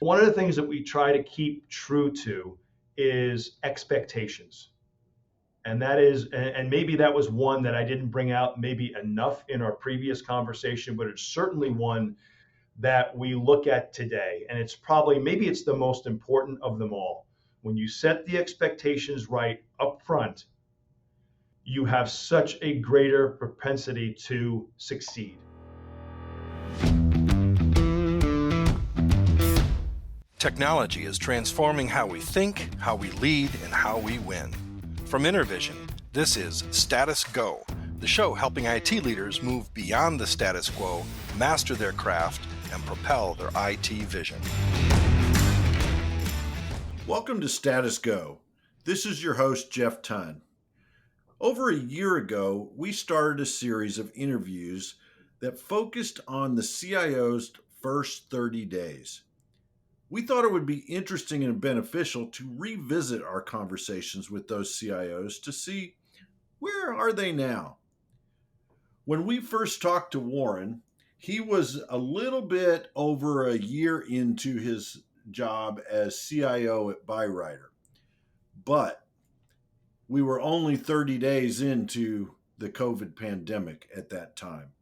One of the things that we try to keep true to is expectations. And that is, and maybe that was one that I didn't bring out maybe enough in our previous conversation, but it's certainly one that we look at today. And it's probably, maybe it's the most important of them all. When you set the expectations right up front, you have such a greater propensity to succeed. Technology is transforming how we think, how we lead, and how we win. From Intervision, this is Status Go, the show helping IT leaders move beyond the status quo, master their craft, and propel their IT vision. Welcome to Status Go. This is your host, Jeff Tunn. Over a year ago, we started a series of interviews that focused on the CIO's first 30 days. We thought it would be interesting and beneficial to revisit our conversations with those CIOs to see where are they now. When we first talked to Warren, he was a little bit over a year into his job as CIO at Byrider, but we were only 30 days into the COVID pandemic at that time.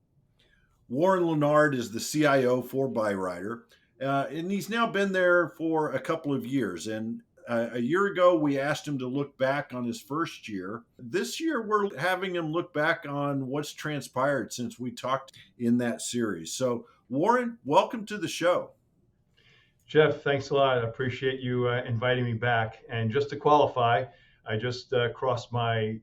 Warren Lenard is the CIO for Byrider. And he's now been there for a couple of years. And a year ago, we asked him to look back on his first year. This year, we're having him look back on what's transpired since we talked in that series. So, Warren, welcome to the show. Jeff, thanks a lot. I appreciate you inviting me back. And just to qualify, I just crossed my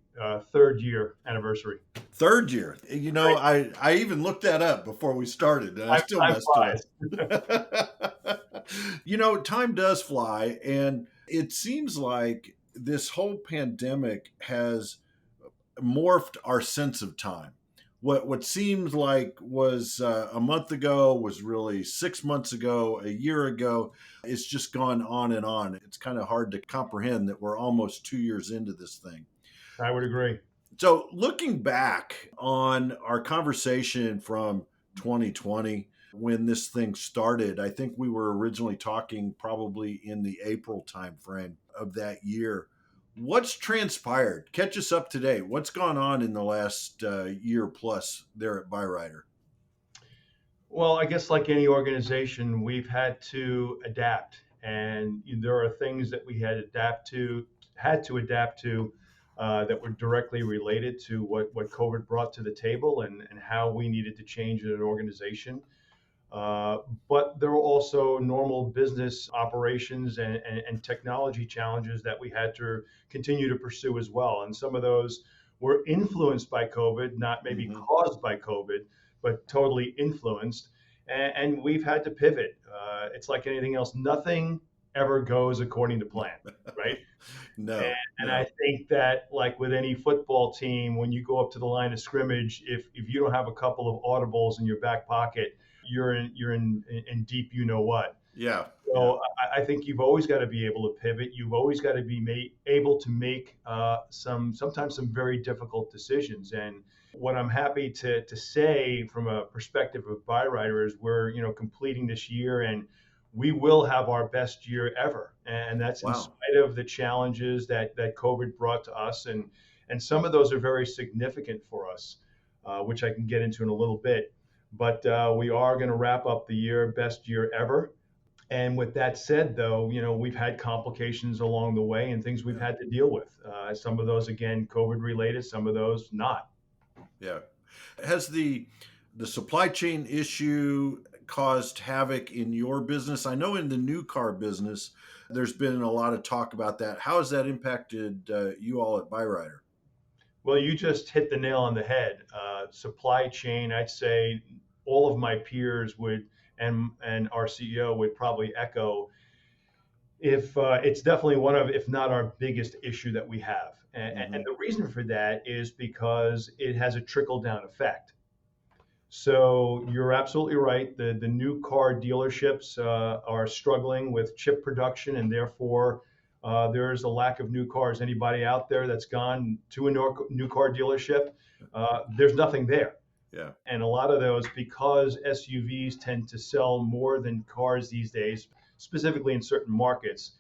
third year anniversary. Third year. You know, right. I even looked that up before we started, and I still messed it up. You know, time does fly, and it seems like this whole pandemic has morphed our sense of time. What seems like was a month ago was really 6 months ago, a year ago. It's just gone on and on. It's kind of hard to comprehend that we're almost 2 years into this thing. I would agree. So looking back on our conversation from 2020, when this thing started, I think we were originally talking probably in the April timeframe of that year. What's transpired? Catch us up today. What's gone on in the last year plus there at Byrider? Well, I guess like any organization, we've had to adapt, and there are things that we had to adapt to that were directly related to what COVID brought to the table and how we needed to change in an organization. But there were also normal business operations and technology challenges that we had to continue to pursue as well. And some of those were influenced by COVID, not maybe caused by COVID, but totally influenced. And we've had to pivot. It's like anything else. Nothing ever goes according to plan, right? No. And I think that, like with any football team, when you go up to the line of scrimmage, if you don't have a couple of audibles in your back pocket, you're in deep, you know what. Yeah. So I think you've always got to be able to pivot. You've always got to be able to make sometimes some very difficult decisions. And what I'm happy to say from a perspective of Byrider is we're completing this year, and we will have our best year ever. And that's in spite of the challenges that COVID brought to us, and some of those are very significant for us, which I can get into in a little bit. But we are going to wrap up the year, best year ever. And with that said, though, we've had complications along the way and things we've had to deal with. Some of those, again, COVID related, some of those not. Yeah. Has the supply chain issue caused havoc in your business? I know in the new car business, there's been a lot of talk about that. How has that impacted you all at Byrider? Well, you just hit the nail on the head. Supply chain, I'd say all of my peers would, and our CEO would probably echo, if it's definitely one of, if not our biggest issue that we have. And the reason for that is because it has a trickle-down effect. So you're absolutely right. The new car dealerships are struggling with chip production, and therefore there's a lack of new cars. Anybody out there that's gone to a new car dealership, there's nothing there. Yeah. And a lot of those, because SUVs tend to sell more than cars these days, specifically in certain markets,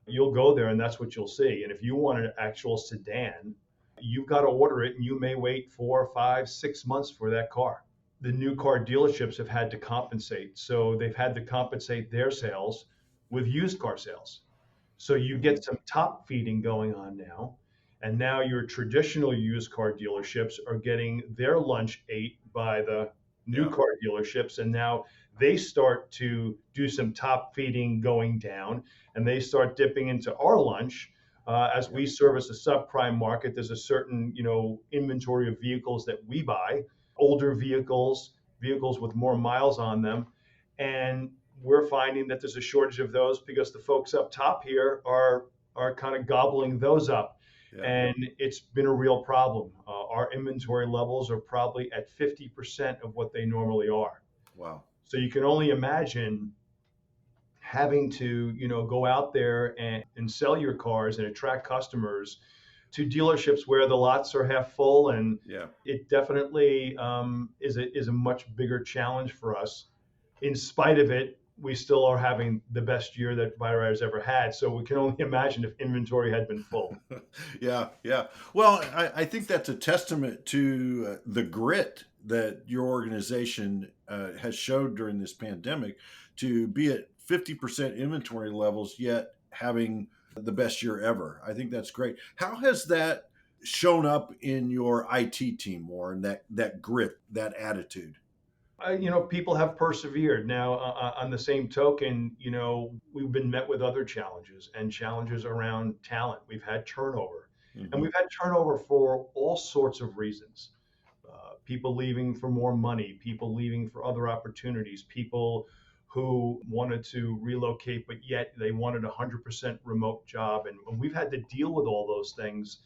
you'll go there and that's what you'll see. And if you want an actual sedan, you've got to order it and you may wait 4, 5, 6 months for that car. The new car dealerships have had to compensate. So they've had to compensate their sales with used car sales. So you get some top feeding going on now. And now your traditional used car dealerships are getting their lunch ate by the new Yeah. car dealerships. And now they start to do some top feeding going down and they start dipping into our lunch. As we service a subprime market, there's a certain, inventory of vehicles that we buy, older vehicles, vehicles with more miles on them. And we're finding that there's a shortage of those because the folks up top here are kind of gobbling those up. Yeah. And it's been a real problem. Our inventory levels are probably at 50% of what they normally are. Wow. So you can only imagine having to, go out there and sell your cars and attract customers to dealerships where the lots are half full. And Yeah. it definitely is a much bigger challenge for us. In spite of it, we still are having the best year that Byrider's ever had. So we can only imagine if inventory had been full. Yeah. Yeah. Well, I think that's a testament to the grit that your organization has showed during this pandemic to be at 50% inventory levels, yet having the best year ever. I think that's great. How has that shown up in your IT team, Warren, that grit, that attitude? People have persevered. Now, on the same token, we've been met with other challenges and challenges around talent. We've had turnover, and we've had turnover for all sorts of reasons. People leaving for more money, people leaving for other opportunities, people who wanted to relocate, but yet they wanted a 100% remote job. And we've had to deal with all those things.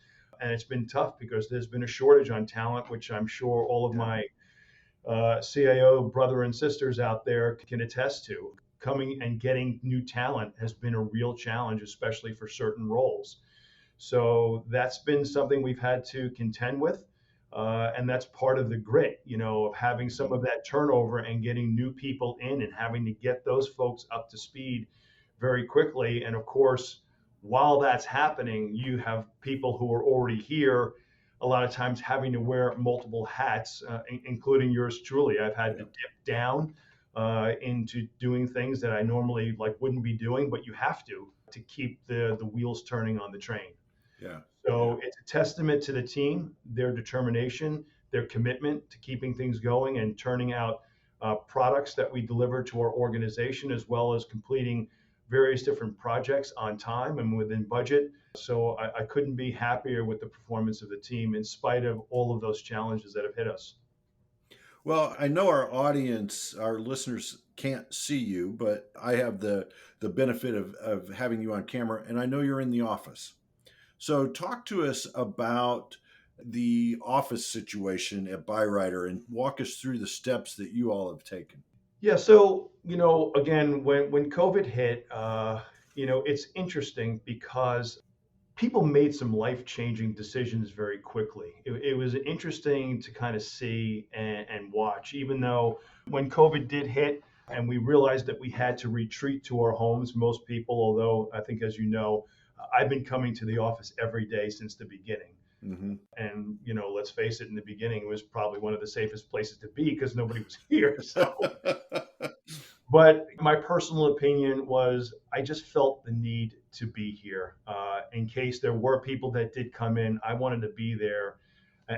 And it's been tough because there's been a shortage on talent, which I'm sure all of my CIO brother and sisters out there can attest to. Coming and getting new talent has been a real challenge, especially for certain roles. So that's been something we've had to contend with. And that's part of the grit, of having some of that turnover and getting new people in and having to get those folks up to speed very quickly. And of course, while that's happening, you have people who are already here a lot of times having to wear multiple hats, including yours truly. I've had to dip down into doing things that I normally wouldn't be doing, but you have to keep the wheels turning on the train. Yeah. So it's a testament to the team, their determination, their commitment to keeping things going and turning out products that we deliver to our organization, as well as completing various different projects on time and within budget. So I couldn't be happier with the performance of the team in spite of all of those challenges that have hit us. Well, I know our audience, our listeners can't see you, but I have the benefit of having you on camera, and I know you're in the office. So talk to us about the office situation at Byrider and walk us through the steps that you all have taken. Yeah, so again, when COVID hit, it's interesting because people made some life-changing decisions very quickly. It was interesting to kind of see and watch, even though when COVID did hit and we realized that we had to retreat to our homes, most people, although I think, as you know, I've been coming to the office every day since the beginning. Mm-hmm. And, let's face it, in the beginning, it was probably one of the safest places to be because nobody was here. So. But my personal opinion was I just felt the need to be here. In case there were people that did come in, I wanted to be there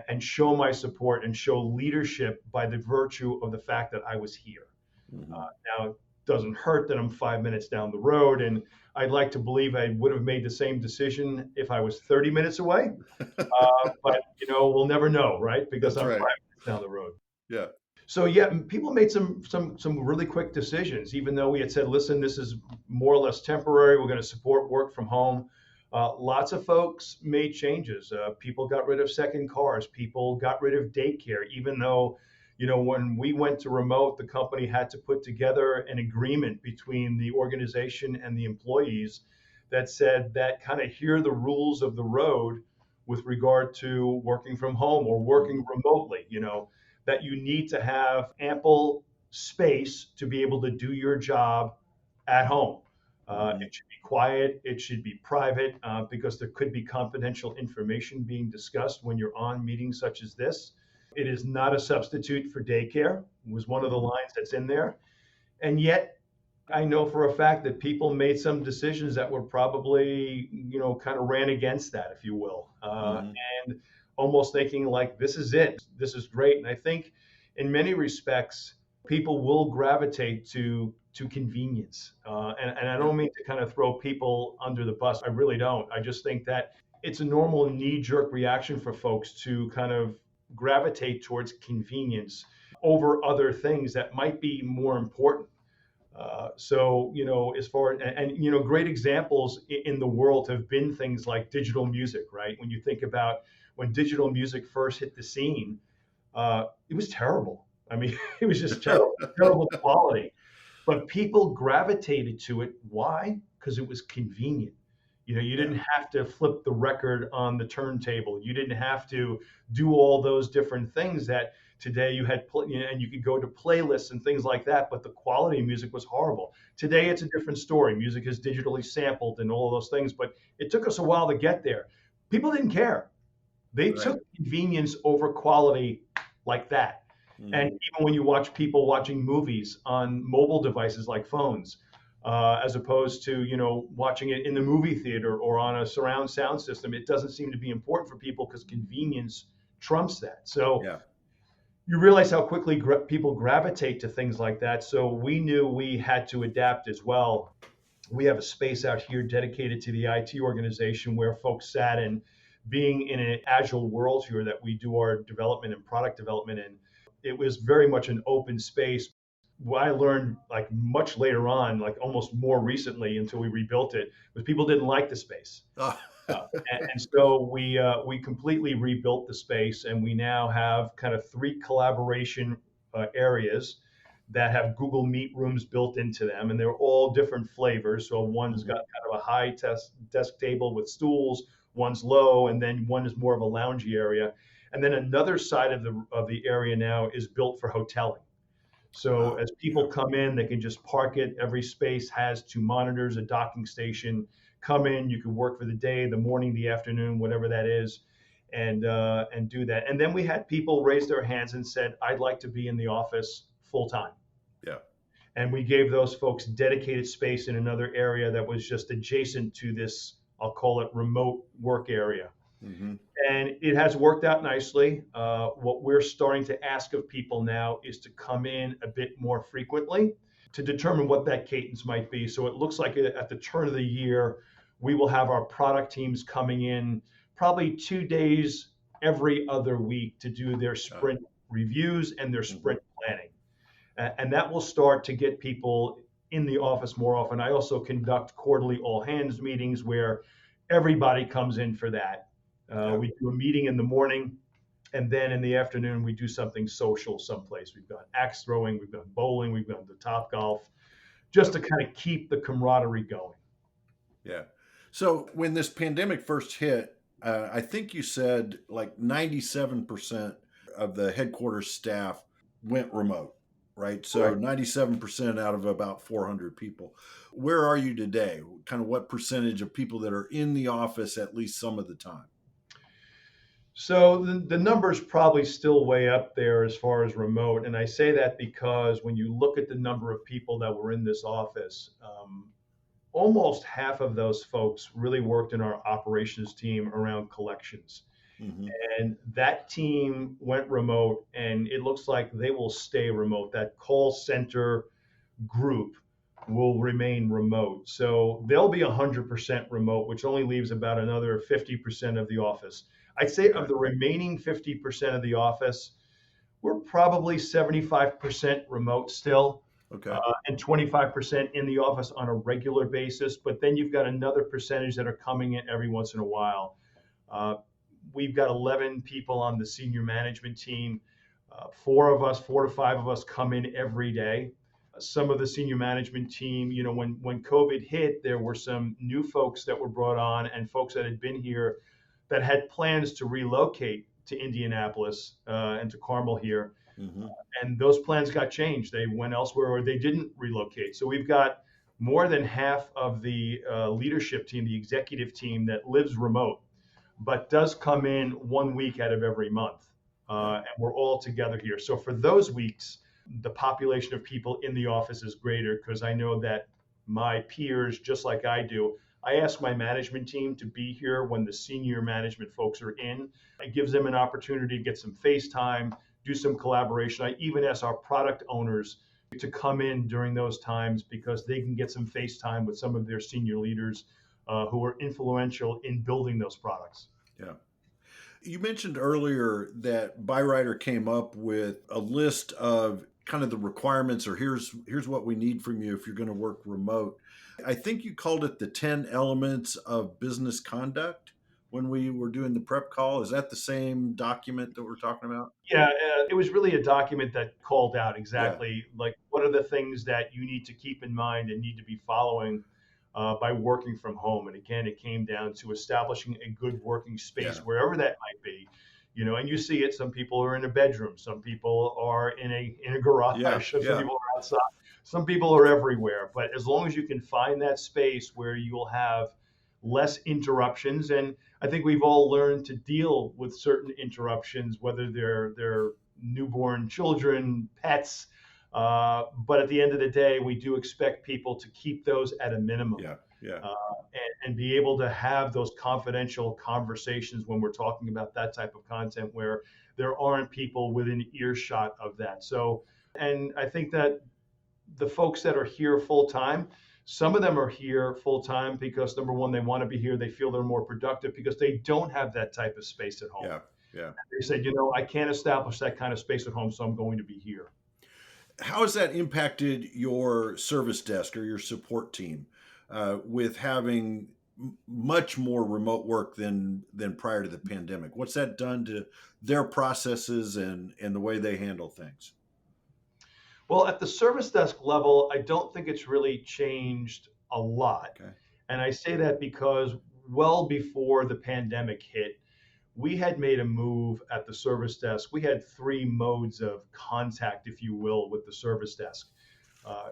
and show my support and show leadership by the virtue of the fact that I was here. Mm-hmm. Now, it doesn't hurt that I'm 5 minutes down the road, and I'd like to believe I would have made the same decision if I was 30 minutes away. But, we'll never know, right? Because That's I'm right. 5 minutes down the road. Yeah. So yeah, people made some really quick decisions. Even though we had said, listen, this is more or less temporary. We're going to support work from home. Lots of folks made changes. People got rid of second cars. People got rid of daycare. Even though, when we went to remote, the company had to put together an agreement between the organization and the employees that said that kind of here are the rules of the road with regard to working from home or working remotely. That you need to have ample space to be able to do your job at home. Hmm. It should be quiet. It should be private because there could be confidential information being discussed when you're on meetings such as this. It is not a substitute for daycare, was one of the Hmm. lines that's in there. And yet, I know for a fact that people made some decisions that were probably, kind of ran against that, if you will, Hmm. and almost thinking like, this is it, this is great. And I think in many respects, people will gravitate to convenience. And I Yeah. don't mean to kind of throw people under the bus. I really don't. I just think that it's a normal knee jerk reaction for folks to kind of gravitate towards convenience over other things that might be more important. So, as far great examples in the world have been things like digital music, right? When you think about when digital music first hit the scene, it was terrible. I mean, it was just terrible, terrible quality. But people gravitated to it. Why? Because it was convenient. You Yeah. didn't have to flip the record on the turntable. You didn't have to do all those different things that today you had, and you could go to playlists and things like that. But the quality of music was horrible. Today it's a different story. Music is digitally sampled and all of those things. But it took us a while to get there. People didn't care. They Right. took convenience over quality like that. And Hmm. even when you watch people watching movies on mobile devices like phones, as opposed to watching it in the movie theater or on a surround sound system, it doesn't seem to be important for people because convenience trumps that. So Yeah. you realize how quickly people gravitate to things like that. So we knew we had to adapt as well. We have a space out here dedicated to the IT organization where folks sat in, being in an agile world here that we do our development and product development in. It was very much an open space. What I learned like much later on, like almost more recently until we rebuilt it, was people didn't like the space. Oh. And so we completely rebuilt the space, and we now have kind of three collaboration areas that have Google Meet rooms built into them, and they're all different flavors. So one's got Hmm. kind of a high desk table with stools, one's low, and then one is more of a loungy area. And then another side of the area now is built for hoteling. So Wow. as Yeah. people come in, they can just park it. Every space has two monitors, a docking station. Come in, you can work for the day, the morning, the afternoon, whatever that is, and do that. And then we had people raise their hands and said, "I'd like to be in the office full time." Yeah. And we gave those folks dedicated space in another area that was just adjacent to this, I'll call it remote work area. Hmm. And it has worked out nicely. What we're starting to ask of people now is to come in a bit more frequently to determine what that cadence might be. So it looks like at the turn of the year, we will have our product teams coming in probably 2 days every other week to do their Uh, sprint reviews and their hmm. sprint planning. And that will start to get people in the office more often. I also conduct quarterly all hands meetings where everybody comes in for that. Yeah. We do a meeting in the morning, and then in the afternoon we do something social someplace. We've got axe throwing, we've got bowling, we've got the top golf, just Yeah. to kind of keep the camaraderie going. Yeah. So when this pandemic first hit, I think you said like 97% of the headquarters staff went remote, right? So Correct. 97% out of about 400 people. Where are you today? Kind of what percentage of people that are in the office at least some of the time? So the number's probably still way up there as far as remote. And I say that because when you look at the number of people that were in this office, almost half of those folks really worked in our operations team around collections. Hmm. And that team went remote, and it looks like they will stay remote. That call center group will remain remote. So they'll be 100% remote, which only leaves about another 50% of the office. I'd say of Okay. the remaining 50% of the office, we're probably 75% remote still, Okay. and 25% in the office on a regular basis. But then you've got another percentage that are coming in every once in a while. Uh, we've got 11 people on the senior management team. Four to five of us come in every day. Some of the senior management team, when COVID hit, there were some new folks that were brought on and folks that had been here that had plans to relocate to Indianapolis and to Carmel here, Hmm. and those plans got changed. They went elsewhere or they didn't relocate. So we've got more than half of the leadership team, the executive team that lives remote, but does come in 1 week out of every month. Yeah. And we're all together here. So for those weeks, the population of people in the office is greater because I know that my peers, just like I do, I ask my management team to be here when the senior management folks are in. It gives them an opportunity to get some face time, do some collaboration. I even ask our product owners to come in during those times because they can get some face time with some of their senior leaders who are influential in building those products. Yeah. You mentioned earlier that Byrider came up with a list of kind of the requirements, or here's what we need from you if you're going to work remote. I think you called it the 10 elements of business conduct when we were doing the prep call. Is that the same document that we're talking about? Yeah, it was really a document that called out Yeah. exactly like what are the things that you need to keep in mind and need to be following by working from home. And again, it came down to establishing a good working space Yeah. wherever that might be. And you see it. Some people are in a bedroom. Some people are in a Yeah. garage. Some Yeah. people are outside. Some people are everywhere. But as long as you can find that space where you'll have less interruptions, and I think we've all learned to deal with certain interruptions, whether they're newborn children, pets. But at the end of the day, we do expect people to keep those at a minimum. Yeah. Yeah. And be able to have those confidential conversations when we're talking about that type of content where there aren't people within earshot of that. So, and I think that the folks that are here full time, some of them are here full time because number one, they want to be here. They feel they're more productive because they don't have that type of space at home. Yeah. Yeah. They said, I can't establish that kind of space at home, so I'm going to be here. How has that impacted your service desk or your support team with having much more remote work than prior to the pandemic? What's that done to their processes and the way they handle things? Well, at the service desk level, I don't think it's really changed a lot. Okay. And I say that because well before the pandemic hit, we had made a move at the service desk. We had three modes of contact, if you will, with the service desk.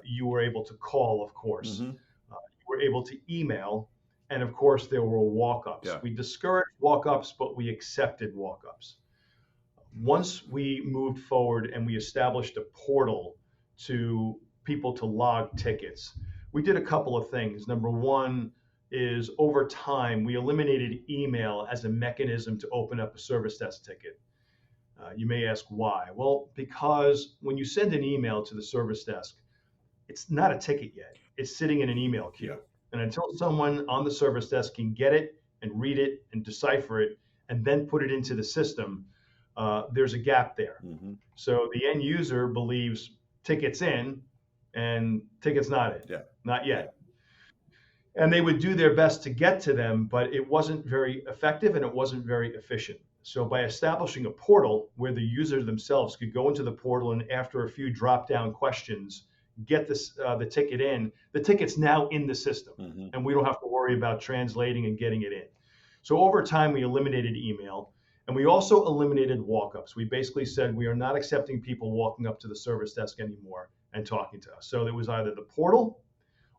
You were able to call, of course. Mm-hmm. You were able to email. And of course, there were walk ups. Yeah. We discouraged walk ups, but we accepted walk ups. Once we moved forward and we established a portal to people to log tickets, we did a couple of things. Number one is over time, we eliminated email as a mechanism to open up a service desk ticket. You may ask why. Well, because when you send an email to the service desk, it's not a ticket yet. It's sitting in an email queue. Yeah. And until someone on the service desk can get it and read it and decipher it and then put it into the system, there's a gap there. Mm-hmm. So the end user believes tickets in and tickets not in, not yet. Yeah. And they would do their best to get to them, but it wasn't very effective and it wasn't very efficient. So by establishing a portal where the users themselves could go into the portal and after a few drop-down questions, get the ticket in, the ticket's now in the system, Mm-hmm. and we don't have to worry about translating and getting it in. So over time, we eliminated email. And we also eliminated walk-ups. We basically said we are not accepting people walking up to the service desk anymore and talking to us. So it was either the portal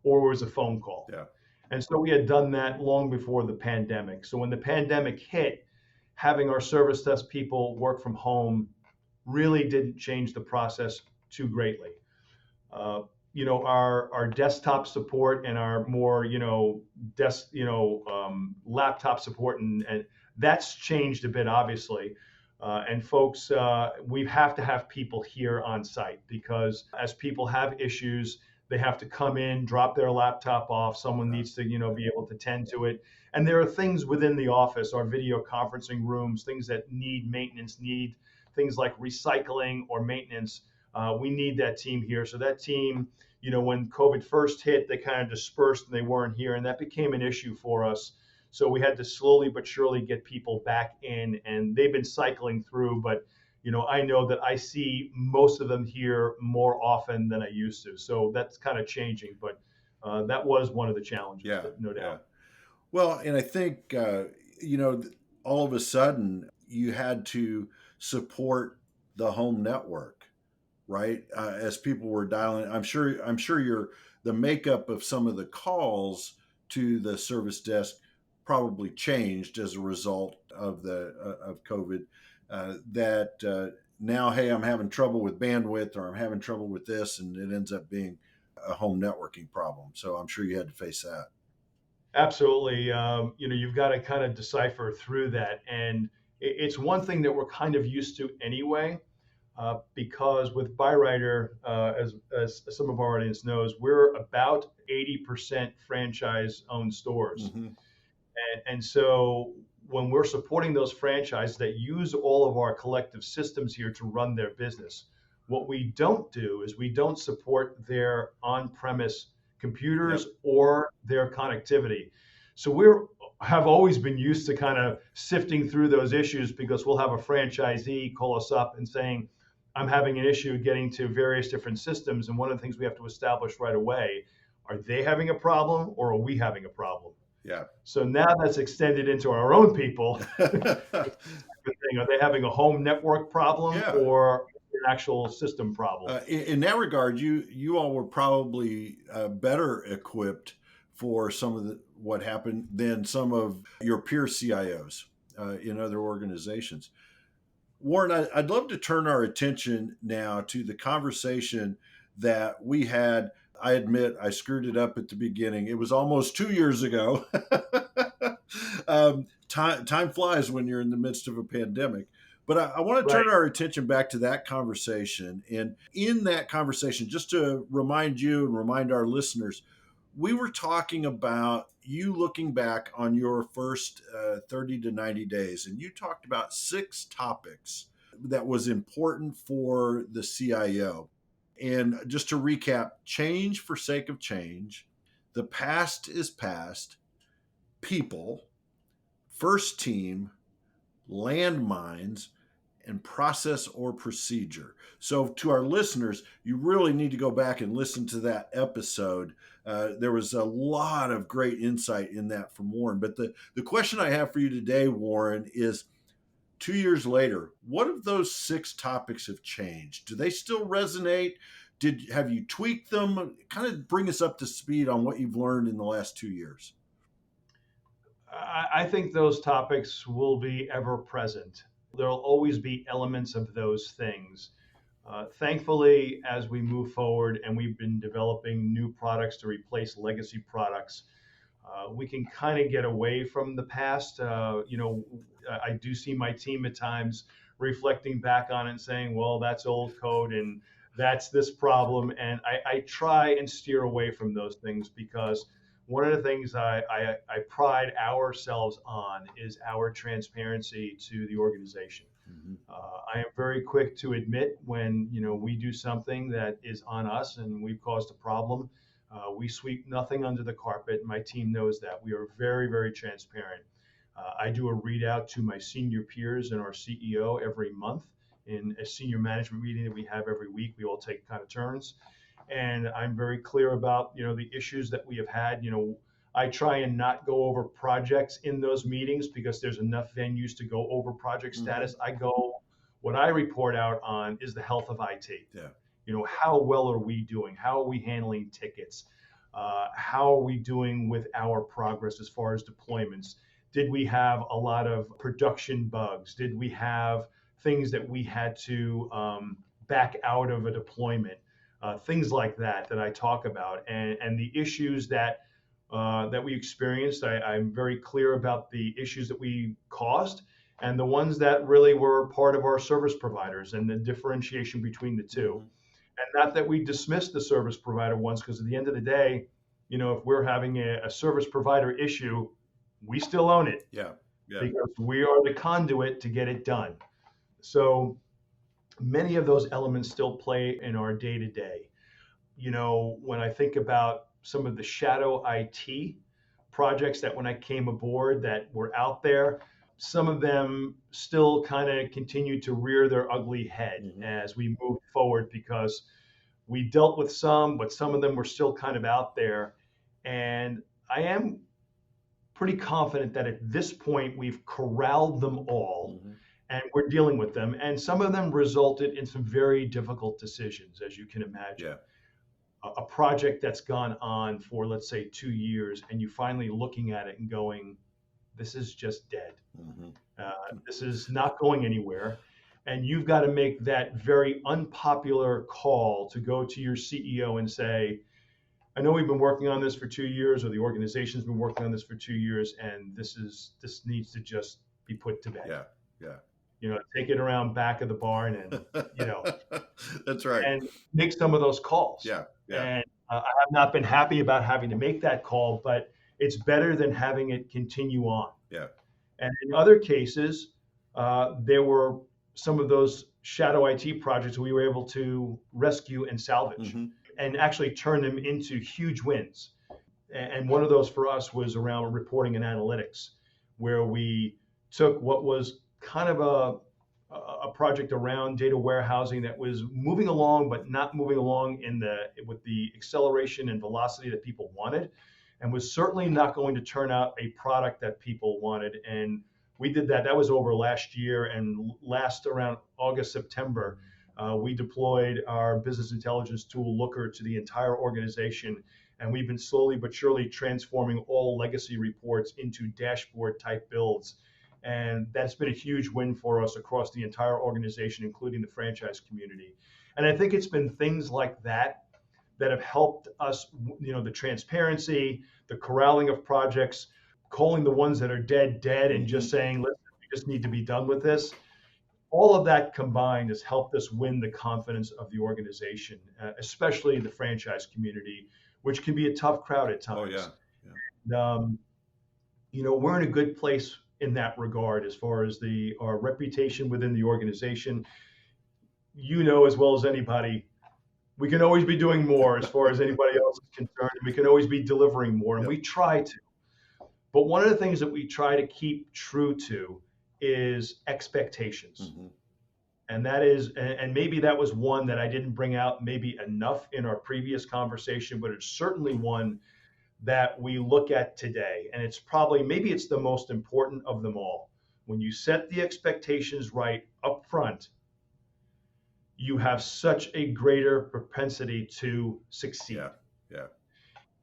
or it was a phone call. Yeah. And so we had done that long before the pandemic. So when the pandemic hit, having our service desk people work from home really didn't change the process too greatly. Our desktop support and our more, laptop support and that's changed a bit, obviously. And folks, we have to have people here on site because as people have issues, they have to come in, drop their laptop off. Someone needs to, be able to tend to it. And there are things within the office, our video conferencing rooms, things that need maintenance, need things like recycling or maintenance. We need that team here. So that team, when COVID first hit, they kind of dispersed and they weren't here. And that became an issue for us. So we had to slowly but surely get people back in, and they've been cycling through. But I know that I see most of them here more often than I used to. So that's kind of changing. But that was one of the challenges, no doubt. Yeah. Well, and I think all of a sudden you had to support the home network, right? As people were dialing, I'm sure the makeup of some of the calls to the service desk probably changed as a result of of COVID. Now, hey, I'm having trouble with bandwidth, or I'm having trouble with this, and it ends up being a home networking problem. So I'm sure you had to face that. Absolutely. You've got to kind of decipher through that. And it's one thing that we're kind of used to anyway, because with Byrider, as some of our audience knows, we're about 80% franchise owned stores. Mm-hmm. And so when we're supporting those franchises that use all of our collective systems here to run their business, what we don't do is we don't support their on-premise computers or their connectivity. So have always been used to kind of sifting through those issues, because we'll have a franchisee call us up and saying, I'm having an issue getting to various different systems. And one of the things we have to establish right away, are they having a problem or are we having a problem? Yeah. So now that's extended into our own people. Are they having a home network problem or an actual system problem? In that regard, you all were probably better equipped for some of what happened than some of your peer CIOs in other organizations. Warren, I'd love to turn our attention now to the conversation that we had. I admit I screwed it up at the beginning. It was almost 2 years ago. Time flies when you're in the midst of a pandemic. But I want to turn our attention back to that conversation. And in that conversation, just to remind you and remind our listeners, we were talking about you looking back on your first 30 to 90 days. And you talked about 6 topics that was important for the CIO. And just to recap, change for sake of change, the past is past, people, first team, landmines, and process or procedure. So to our listeners, you really need to go back and listen to that episode. There was a lot of great insight in that from Warren. But the question I have for you today, Warren, is 2 years later, what of those 6 topics have changed? Do they still resonate? Have you tweaked them? Kind of bring us up to speed on what you've learned in the last 2 years. I think those topics will be ever present. There'll always be elements of those things. Thankfully, as we move forward and we've been developing new products to replace legacy products, we can kind of get away from the past. I do see my team at times reflecting back on it and saying, well, that's old code and that's this problem. And I try and steer away from those things, because one of the things I pride ourselves on is our transparency to the organization. Mm-hmm. I am very quick to admit when we do something that is on us and we've caused a problem. We sweep nothing under the carpet. My team knows that. We are very, very transparent. I do a readout to my senior peers and our CEO every month in a senior management meeting that we have every week. We all take kind of turns. And I'm very clear about, the issues that we have had. I try and not go over projects in those meetings because there's enough venues to go over project status. What I report out on is the health of IT. Yeah. How well are we doing? How are we handling tickets? How are we doing with our progress as far as deployments? Did we have a lot of production bugs? Did we have things that we had to back out of a deployment? Things like that I talk about, and the issues that we experienced. I'm very clear about the issues that we caused and the ones that really were part of our service providers and the differentiation between the two. And not that we dismiss the service provider ones, because at the end of the day, if we're having a service provider issue, we still own it. Yeah. Because we are the conduit to get it done. So many of those elements still play in our day-to-day. When I think about some of the shadow IT projects that when I came aboard that were out there, some of them still kind of continue to rear their ugly head as we move forward, because we dealt with some, but some of them were still kind of out there. And I am pretty confident that at this point we've corralled them all. And we're dealing with them. And some of them resulted in some very difficult decisions, as you can imagine. a project that's gone on for, let's say, 2 years, and you finally looking at it and going, this is just dead. Mm-hmm. This is not going anywhere. And you've got to make that very unpopular call to go to your CEO and say, I know we've been working on this for 2 years, or the organization's been working on this for 2 years, and this needs to just be put to bed. Yeah, yeah. Take it around back of the barn and, That's right. and make some of those calls. Yeah, yeah. And I have not been happy about having to make that call, but it's better than having it continue on. Yeah. And in other cases, there were some of those shadow IT projects we were able to rescue and salvage, Mm-hmm. and actually turn them into huge wins. And one of those for us was around reporting and analytics, where we took what was kind of a project around data warehousing that was moving along, but not moving along with the acceleration and velocity that people wanted, and was certainly not going to turn out a product that people wanted. And we did that. That was over last year, and last around August, September, we deployed our business intelligence tool Looker to the entire organization. And we've been slowly but surely transforming all legacy reports into dashboard type builds. And that's been a huge win for us across the entire organization, including the franchise community. And I think it's been things like that have helped us, the transparency, the corralling of projects, calling the ones that are dead, and just saying, listen, we just need to be done with this. All of that combined has helped us win the confidence of the organization, especially the franchise community, which can be a tough crowd at times. Oh, yeah. And, we're in a good place in that regard as far as our reputation within the organization. As well as anybody, we can always be doing more as far as anybody else is concerned. We can always be delivering more, and we try to. But one of the things that we try to keep true to is expectations. Mm-hmm. And that is, and maybe that was one that I didn't bring out maybe enough in our previous conversation, but it's certainly one that we look at today. And maybe it's the most important of them all. When you set the expectations right up front, you have such a greater propensity to succeed. Yeah.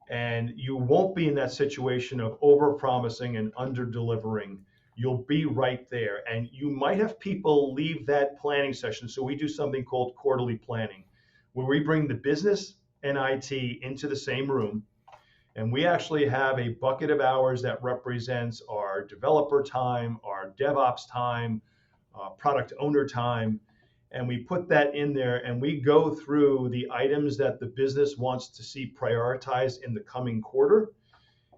And you won't be in that situation of over-promising and under-delivering. You'll be right there. And you might have people leave that planning session. So we do something called quarterly planning, where we bring the business and IT into the same room. And we actually have a bucket of hours that represents our developer time, our DevOps time, product owner time. And we put that in there, and we go through the items that the business wants to see prioritized in the coming quarter.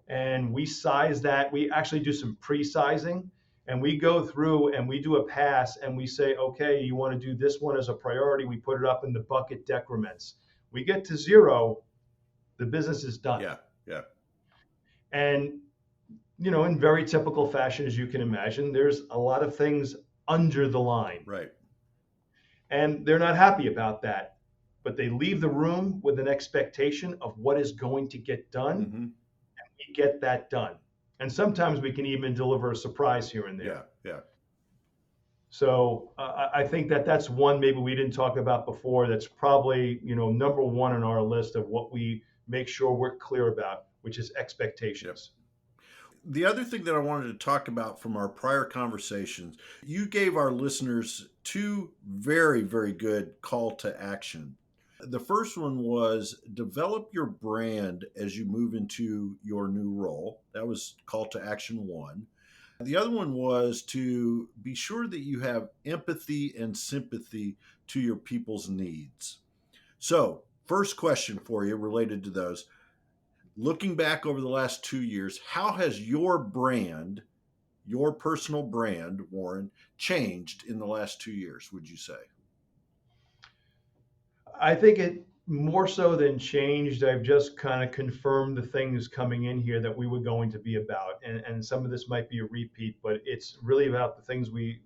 And we size that. We actually do some pre-sizing, and we go through and we do a pass, and we say, okay, you want to do this one as a priority. We put it up in the bucket decrements. We get to 0, the business is done. Yeah. And, in very typical fashion, as you can imagine, there's a lot of things under the line. Right. And they're not happy about that, but they leave the room with an expectation of what is going to get done. Mm-hmm. And we get that done. And sometimes we can even deliver a surprise here and there. Yeah. So I think that's one maybe we didn't talk about before. That's probably, number one on our list of what we make sure we're clear about, which is expectations. Yep. The other thing that I wanted to talk about from our prior conversations, you gave our listeners 2 very, very good call to action. The first one was develop your brand as you move into your new role. That was call to action 1. The other one was to be sure that you have empathy and sympathy to your people's needs. So, first question for you related to those. Looking back over the last 2 years, how has your brand, your personal brand, Warren, changed in the last 2 years, would you say? I think it more so than changed. I've just kind of confirmed the things coming in here that we were going to be about. And some of this might be a repeat, but it's really about the things we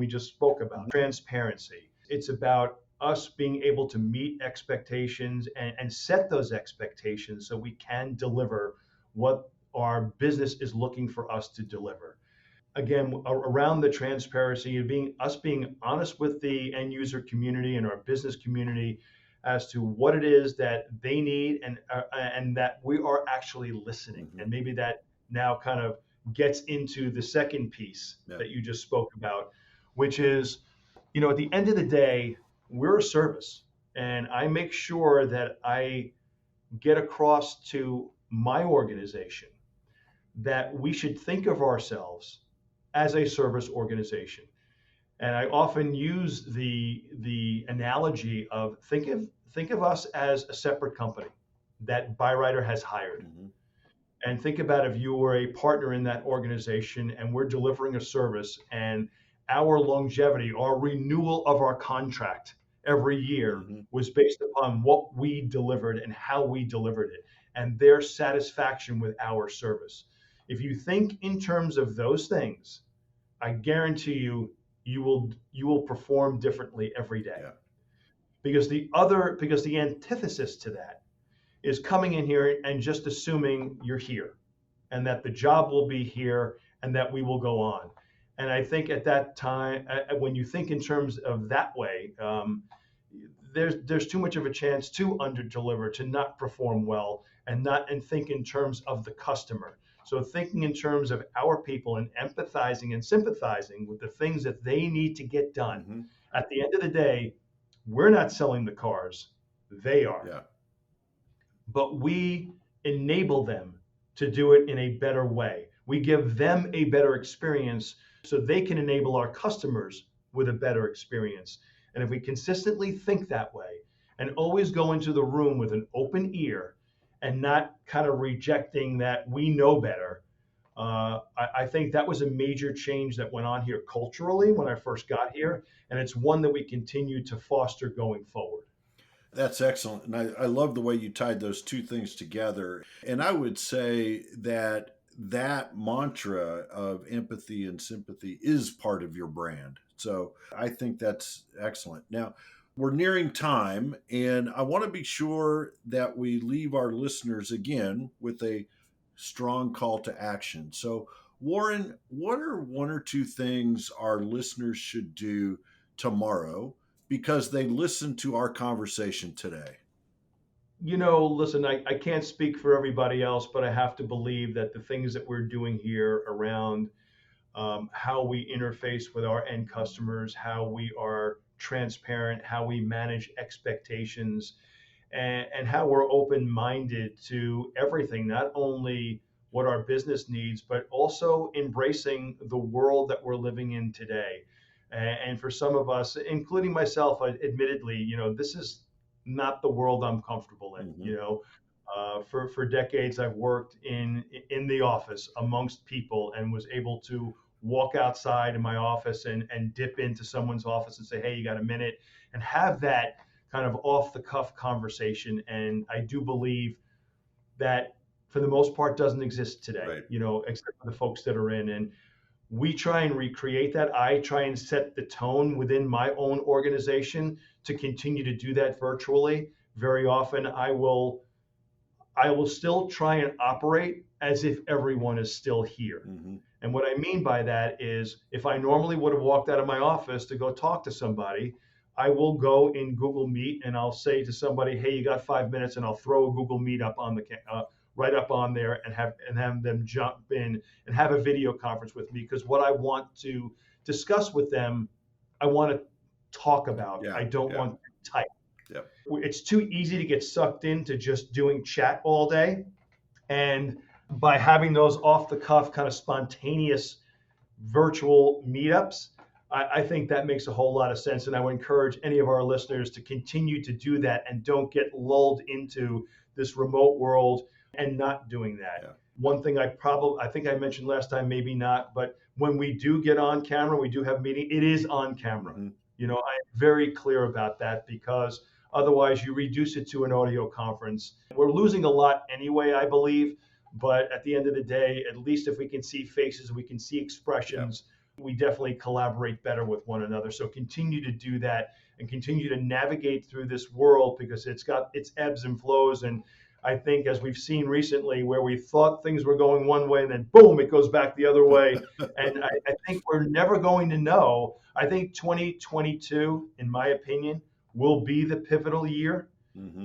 just spoke about. Transparency. It's about us being able to meet expectations and set those expectations so we can deliver what our business is looking for us to deliver. Again, around the transparency and being honest with the end user community and our business community as to what it is that they need, and that we are actually listening. Mm-hmm. And maybe that now kind of gets into the second piece that you just spoke about, which is, at the end of the day, we're a service, and I make sure that I get across to my organization that we should think of ourselves as a service organization. And I often use the analogy of think of us as a separate company that Byrider has hired. Mm-hmm. And think about if you were a partner in that organization and we're delivering a service, and our longevity, our renewal of our contract every year Mm-hmm. was based upon what we delivered and how we delivered it, and their satisfaction with our service. If you think in terms of those things, I guarantee you will perform differently every day. Yeah. Because the antithesis to that is coming in here and just assuming you're here and that the job will be here and that we will go on. And I think at that time, when you think in terms of that way, there's too much of a chance to underdeliver, to not perform well, and think in terms of the customer. So thinking in terms of our people and empathizing and sympathizing with the things that they need to get done. Mm-hmm. At the end of the day, we're not selling the cars, they are. Yeah. But we enable them to do it in a better way. We give them a better experience so they can enable our customers with a better experience. And if we consistently think that way and always go into the room with an open ear and not kind of rejecting that we know better, I think that was a major change that went on here culturally when I first got here. And it's one that we continue to foster going forward. That's excellent. And I love the way you tied those two things together. And I would say that mantra of empathy and sympathy is part of your brand. So I think that's excellent. Now, we're nearing time, and I want to be sure that we leave our listeners again with a strong call to action. So, Warren, what are one or two things our listeners should do tomorrow because they listened to our conversation today? Listen, I can't speak for everybody else, but I have to believe that the things that we're doing here around how we interface with our end customers, how we are transparent, how we manage expectations, and how we're open-minded to everything, not only what our business needs, but also embracing the world that we're living in today. And for some of us, including myself, admittedly, this is not the world I'm comfortable in. Mm-hmm. For decades, I've worked in the office amongst people and was able to walk outside in my office and dip into someone's office and say, hey, you got a minute, and have that kind of off the cuff conversation. And I do believe that for the most part doesn't exist today, right. Except for the folks that are in. And we try and recreate that. I try and set the tone within my own organization to continue to do that virtually. Very often I will still try and operate as if everyone is still here. Mm-hmm. And what I mean by that is if I normally would have walked out of my office to go talk to somebody, I will go in Google Meet and I'll say to somebody, hey, you got 5 minutes, and I'll throw a Google Meet up on the right up on there and have them jump in and have a video conference with me, because what I want to discuss with them, I want to talk about. I don't want to type. Yep. It's too easy to get sucked into just doing chat all day. And by having those off the cuff kind of spontaneous virtual meetups, I think that makes a whole lot of sense. And I would encourage any of our listeners to continue to do that and don't get lulled into this remote world and not doing that. Yeah. One thing I think I mentioned last time, maybe not, but when we do get on camera, we do have a meeting, it is on camera. Mm-hmm. I'm very clear about that, because otherwise you reduce it to an audio conference. We're losing a lot anyway, I believe. But at the end of the day, at least if we can see faces, we can see expressions, we definitely collaborate better with one another. So continue to do that and continue to navigate through this world, because it's got its ebbs and flows. And I think, as we've seen recently, where we thought things were going one way and then boom, it goes back the other way. And I think we're never going to know. I think 2022, in my opinion, will be the pivotal year.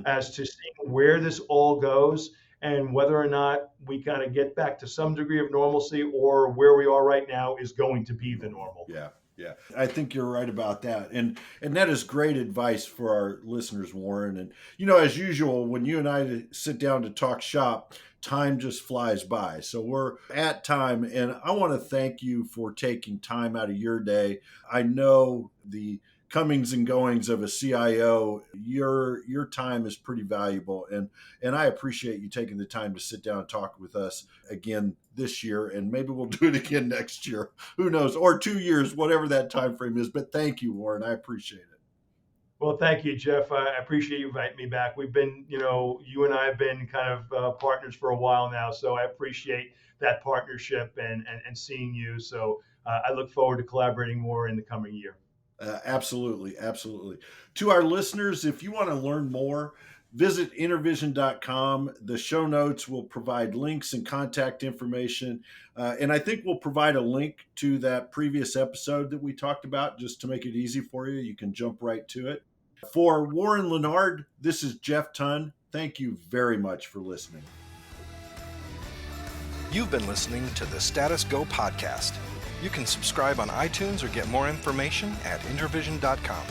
as to seeing where this all goes and whether or not we kind of get back to some degree of normalcy or where we are right now is going to be the normal. Yeah. Yeah, I think you're right about that. And that is great advice for our listeners, Warren. And, as usual, when you and I sit down to talk shop, time just flies by. So we're at time. And I want to thank you for taking time out of your day. I know the comings and goings of a CIO, your time is pretty valuable. And I appreciate you taking the time to sit down and talk with us again this year, and maybe we'll do it again next year. Who knows? Or 2 years, whatever that time frame is. But thank you, Warren. I appreciate it. Well, thank you, Jeff. I appreciate you inviting me back. We've been, you and I have been kind of partners for a while now, so I appreciate that partnership and seeing you. So I look forward to collaborating more in the coming year. Absolutely. Absolutely. To our listeners, if you want to learn more, visit intervision.com. The show notes will provide links and contact information. And I think we'll provide a link to that previous episode that we talked about just to make it easy for you. You can jump right to it. For Warren Lenard, this is Jeff Tunn. Thank you very much for listening. You've been listening to the Status Go podcast. You can subscribe on iTunes or get more information at intervision.com.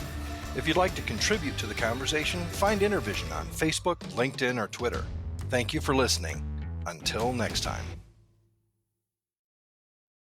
If you'd like to contribute to the conversation, find Intervision on Facebook, LinkedIn, or Twitter. Thank you for listening. Until next time.